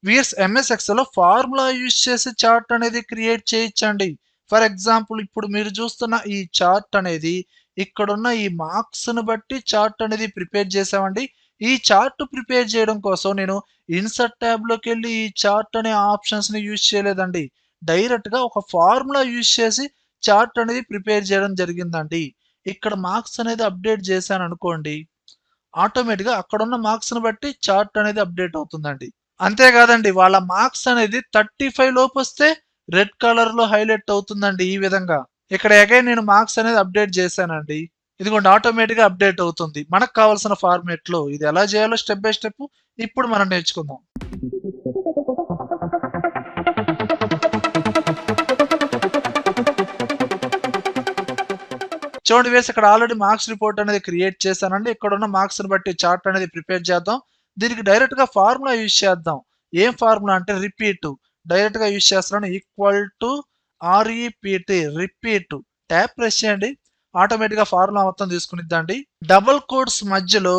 VS MS Excel లో formula use చేసి chart అనేది క్రియేట్ చేయొచ్చండి. ఫర్ ఎగ్జాంపుల్ ఇప్పుడు మీరు చూస్తున్న ఈ చార్ట్ అనేది ఇక్కడున్న ఈ మార్క్స్ ను బట్టి చార్ట్ అనేది ప్రిపేర్ చేసామండి. ఈ చార్ట్ ప్రిపేర్ చేయడం కోసం నేను ఇన్సర్ట్ ట్యాబ్ లోకి వెళ్ళి ఈ చార్ట్ అనే ఆప్షన్స్ ని యూజ్ చేయలేదండి. డైరెక్ట్ గా ఒక ఫార్ములా యూజ్ చేసి చార్ట్ అనేది ప్రిపేర్ చేయడం జరిగిందండి. ఇక్కడ మార్క్స్ అనేది అప్డేట్ చేశాను అనుకోండి, ఆటోమేటిక్‌గా అక్కడున్న మార్క్స్‌ని బట్టి చార్ట్ అనేది అప్‌డేట్ అవుతుందండి. అంతేకాదండి వాళ్ళ మార్క్స్ అనేది 35 లోపొస్తే రెడ్ కలర్‌లో హైలైట్ అవుతుందండి ఈ విధంగా. ఇక్కడ అగైన్ నేను మార్క్స్ అనేది అప్‌డేట్ చేశానండి. ఇదిగోండి ఆటోమేటిక్‌గా అప్‌డేట్ అవుతుంది. మనకు కావాల్సిన ఫార్మాట్‌లో. ఇది ఎలా చేయాలో స్టెప్ బై స్టెప్ ఇప్పుడు మనం నేర్చుకుందాం. చూడండి వేసి ఇక్కడ ఆల్రెడీ మార్క్స్ రిపోర్ట్ అనేది క్రియేట్ చేశానండి. ఇక్కడున్న మార్క్స్‌ని బట్టి చార్ట్ అనేది ప్రిపేర్ చేద్దాం. దీనికి డైరెక్ట్‌గా ఫార్ములా యూజ్ చేద్దాం. ఏం ఫార్ములా అంటే రిపీట్. డైరెక్ట్‌గా యూజ్ చేస్తున్నాను. Equal to R E P T repeat. Tab press చేయండి. ఆటోమేటిక్‌గా ఫార్ములా మొత్తం తీసుకునిద్దండి. డబుల్ కోట్స్ మధ్యలో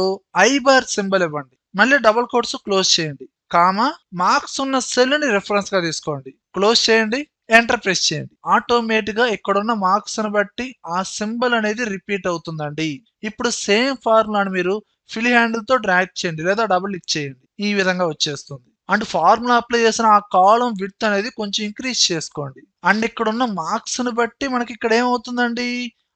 ఐ బార్ సింబల్ ఇవ్వండి. మళ్ళీ డబుల్ కోట్స్ క్లోజ్ చేయండి. కామా మార్క్స్ ఉన్న సెల్‌ని రిఫరెన్స్‌గా తీసుకోండి. క్లోజ్ చేయండి. ఎంటర్ ప్రెస్ చేయండి. ఆటోమేటిక్ గా ఇక్కడున్న మార్క్స్ ని బట్టి ఆ సింబల్ అనేది రిపీట్ అవుతుందండి. ఇప్పుడు సేమ్ ఫార్ములాను మీరు ఫిల్ హ్యాండిల్ తో డ్రాగ్ చేయండి లేదా డబుల్ క్లిక్ చేయండి. ఈ విధంగా వచ్చేస్తుంది. అండ్ ఫార్ములా అప్లై చేసిన ఆ కాలం విడ్త్ అనేది కొంచెం ఇంక్రీజ్ చేసుకోండి. అండ్ ఇక్కడున్న మార్క్స్ ని బట్టి మనకి ఇక్కడ ఏమవుతుందండి,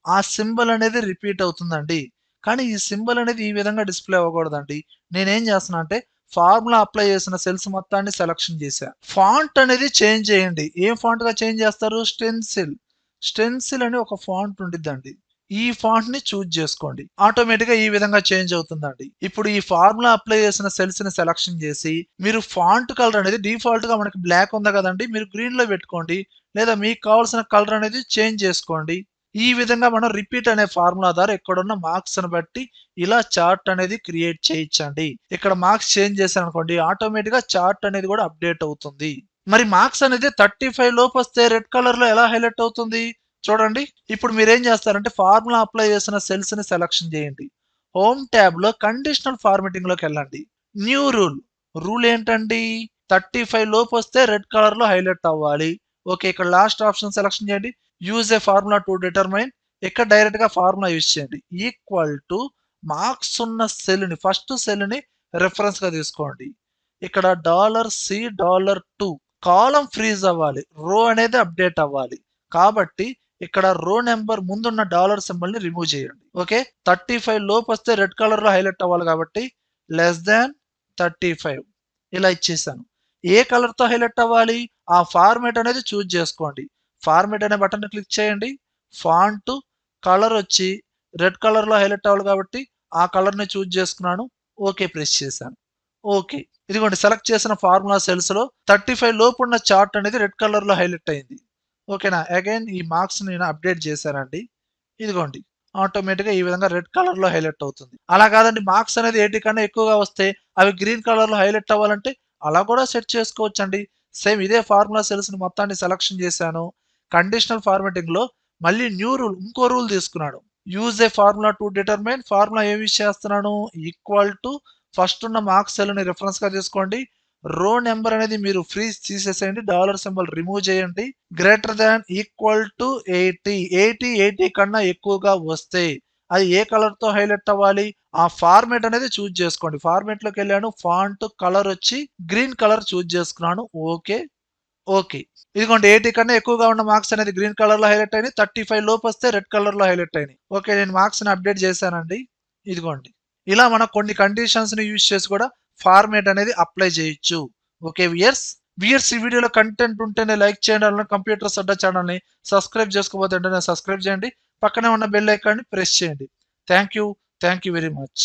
ఆ సింబల్ అనేది రిపీట్ అవుతుందండి. కానీ ఈ సింబల్ అనేది ఈ విధంగా డిస్ప్లే అవ్వకూడదండి. నేనేం చేస్తున్నా అంటే ఫార్ములా అప్లై చేసిన సెల్స్ మొత్తాన్ని సెలక్షన్ చేశా. ఫాంట్ అనేది చేంజ్ చేయండి. ఏం ఫాంట్ గా చేంజ్ చేస్తారు? స్టెన్సిల్. స్టెన్సిల్ అని ఒక ఫాంట్ ఉండిద్దండి. ఈ ఫాంట్ ని చూజ్ చేసుకోండి. ఆటోమేటిక్ గా ఈ విధంగా చేంజ్ అవుతుందండి. ఇప్పుడు ఈ ఫార్ములా అప్లై చేసిన సెల్స్ ని సెలక్షన్ చేసి మీరు ఫాంట్ కలర్ అనేది డిఫాల్ట్ గా మనకి బ్లాక్ ఉంది కదండి, మీరు గ్రీన్ లో పెట్టుకోండి. లేదా మీకు కావాల్సిన కలర్ అనేది చేంజ్ చేసుకోండి. ఈ విధంగా మనం రిపీట్ అనే ఫార్ములా ద్వారా ఇక్కడున్న మార్క్స్ ని బట్టి ఇలా చార్ట్ అనేది క్రియేట్ చేయొచ్చండి. ఇక్కడ మార్క్స్ చేంజ్ చేశాను అనుకోండి, ఆటోమేటిక్ గా చార్ట్ అనేది కూడా అప్డేట్ అవుతుంది. మరి మార్క్స్ అనేది 35 లోపు వస్తే రెడ్ కలర్ లో ఎలా హైలైట్ అవుతుంది చూడండి. ఇప్పుడు మీరేం చేస్తారంటే ఫార్ములా అప్లై చేసిన సెల్స్ ని సెలక్షన్ చేయండి. హోమ్ ట్యాబ్ లో కండిషనల్ ఫార్మాటింగ్ లోకి వెళ్ళండి. New rule. రూల్ ఏంటండి, 35 లోపు వస్తే రెడ్ కలర్ లో హైలైట్ అవ్వాలి. ఓకే, ఇక్కడ లాస్ట్ ఆప్షన్ సెలక్షన్ చేయండి. Use a formula to determine. ఇక్కడ డైరెక్ట్ గా ఫార్ములా యూజ్ చేయండి. ఈక్వల్ టు మార్క్స్ ఉన్న సెల్ ని ఫస్ట్ సెల్ ని రెఫరెన్స్ గా తీసుకోండి. ఇక్కడ $C$2 కాలం ఫ్రీజ్ అవ్వాలి, రో అనేది అప్డేట్ అవ్వాలి. కాబట్టి ఇక్కడ రో నెంబర్ ముందున్న డాలర్ సింబల్ ని రిమూవ్ చేయండి. ఓకే, 35 లోపు వస్తే రెడ్ కలర్ లో హైలైట్ అవ్వాలి కాబట్టి <35 ఇలా ఇచ్చేసాను. ఏ కలర్ తో హైలైట్ అవ్వాలి, ఆ ఫార్మేట్ అనేది చూజ్ చేసుకోండి. ఫార్మేట్ అనే బటన్ క్లిక్ చేయండి. ఫాంట్ కలర్ వచ్చి రెడ్ కలర్ లో హైలైట్ అవ్వాలి కాబట్టి ఆ కలర్ ని చూజ్ చేసుకున్నాను. ఓకే ప్రెస్ చేశాను. ఓకే, ఇదిగోండి సెలెక్ట్ చేసిన ఫార్ములా సెల్స్ లో 35 లోపు ఉన్న చార్ట్ అనేది రెడ్ కలర్ లో హైలైట్ అయింది. ఓకేనా, అగైన్ ఈ మార్క్స్ నేను అప్డేట్ చేశానండి. ఇదిగోండి ఆటోమేటిక్ గా ఈ విధంగా రెడ్ కలర్ లో హైలైట్ అవుతుంది. అలా కాదండి మార్క్స్ అనేది 80 కన్నా ఎక్కువగా వస్తే అవి గ్రీన్ కలర్ లో హైలైట్ అవ్వాలంటే అలా కూడా సెట్ చేసుకోవచ్చండి. సేమ్ ఇదే ఫార్ములా సెల్స్ ని మొత్తాన్ని సెలక్షన్ చేశాను. కండిషనల్ ఫార్మాటింగ్ లో మళ్ళీ న్యూ రూల్, ఇంకో రూల్ తీసుకున్నాడు. Use a formula to determine. Formula ఏమి యూజ్ చేస్తున్నాను, ఈక్వల్ టు ఫస్ట్ ఉన్న మార్క్స్ సెల్ ని రిఫరెన్స్ గా తీసుకోండి. రో నెంబర్ అనేది మీరు ఫ్రీజ్ తీసేసేయండి. డాలర్ సింబల్ రిమూవ్ చేయండి. గ్రేటర్ దాన్ ఈక్వల్ టు 80 కన్నా ఎక్కువగా వస్తే అది ఏ కలర్ తో హైలైట్ అవ్వాలి, ఆ ఫార్మేట్ అనేది చూజ్ చేసుకోండి. ఫార్మేట్ లోకి వెళ్ళాను. ఫాంట్ కలర్ వచ్చి గ్రీన్ కలర్ చూజ్ చేసుకున్నాను. ఓకే. ఓకే, ఇదిగోండి 80 కన్నా ఎక్కువగా ఉన్న మార్క్స్ అనేది గ్రీన్ కలర్ లో హైలైట్ అయినాయి. 35 లోపు వస్తే రెడ్ కలర్ లో హైలైట్ అయినాయి. ఓకే, నేను మార్క్స్ ని అప్డేట్ చేశానండి. ఇదిగోండి ఇలా మనం కొన్ని కండిషన్స్ ని యూజ్ చేసి కూడా ఫార్మేట్ అనేది అప్లై చేయొచ్చు. ఓకే వియర్స్, ఈ వీడియోలో కంటెంట్ ఉంటేనే లైక్ చేయండి. అలానే కంప్యూటర్స్ అడ్డా ఛానల్ ని సబ్స్క్రైబ్ చేసుకోకపోతే వెంటనే సబ్స్క్రైబ్ చేయండి. పక్కనే ఉన్న బెల్ ఐకాన్ ని ప్రెస్ చేయండి. Thank you very much.